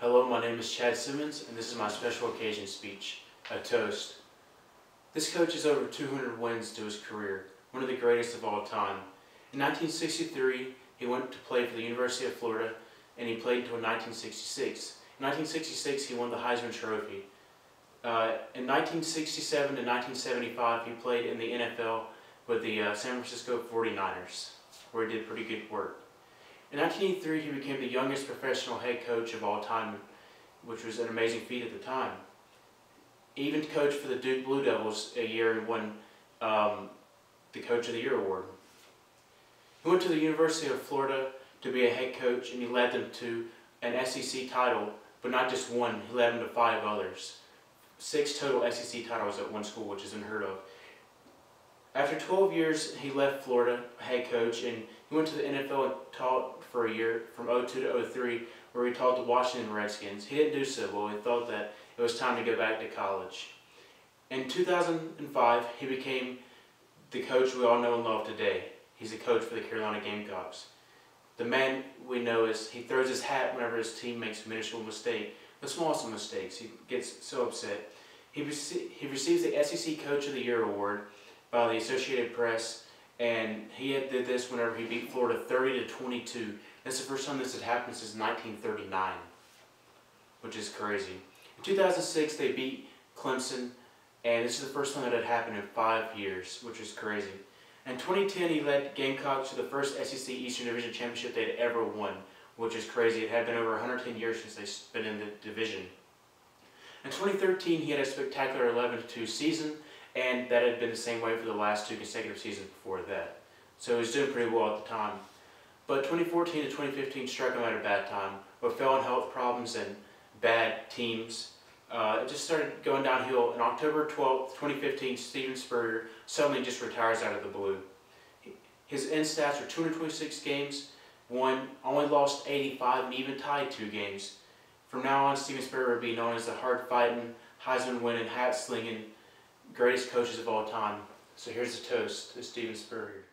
Hello, my name is Chad Simmons, and this is my special occasion speech, a toast. This coach has over 200 wins to his career, one of the greatest of all time. In 1963, he went to play for the University of Florida, and he played until 1966. In 1966, he won the Heisman Trophy. In 1967 to 1975, he played in the NFL with the San Francisco 49ers, where he did pretty good work. In 1983, he became the youngest professional head coach of all time, which was an amazing feat at the time. He even coached for the Duke Blue Devils a year and won the Coach of the Year award. He went to the University of Florida to be a head coach, and he led them to an SEC title, but not just one, he led them to 5 others. 6 total SEC titles at one school, which is unheard of. After 12 years, he left Florida, head coach, and he went to the NFL and taught for a year, from 2002 to 2003, where he taught the Washington Redskins. He didn't do so well. He thought that it was time to go back to college. In 2005, he became the coach we all know and love today. He's a coach for the Carolina Gamecocks. The man we know is, he throws his hat whenever his team makes a minuscule mistake, the smallest of mistakes. He gets so upset. He receives the SEC Coach of the Year award by the Associated Press, and he did this whenever he beat Florida 30-22. That's the first time this had happened since 1939, which is crazy. In 2006, they beat Clemson, and this is the first time that had happened in 5 years, which is crazy. In 2010, he led Gamecocks to the first SEC Eastern Division Championship they had ever won, which is crazy. It had been over 110 years since they've been in the division. In 2013, he had a spectacular 11-2 season, and that had been the same way for the last 2 consecutive seasons before that. So he was doing pretty well at the time. But 2014 to 2015 struck him at a bad time, with failing health problems and bad teams. It just started going downhill. On October 12, 2015, Steven Spurrier suddenly just retires out of the blue. His end stats are 226 games, won, only lost 85, and even tied 2 games. From now on, Steven Spurrier will be known as the hard-fighting, Heisman-winning, hat-slinging, greatest coaches of all time. So here's a toast to Steven Spurrier.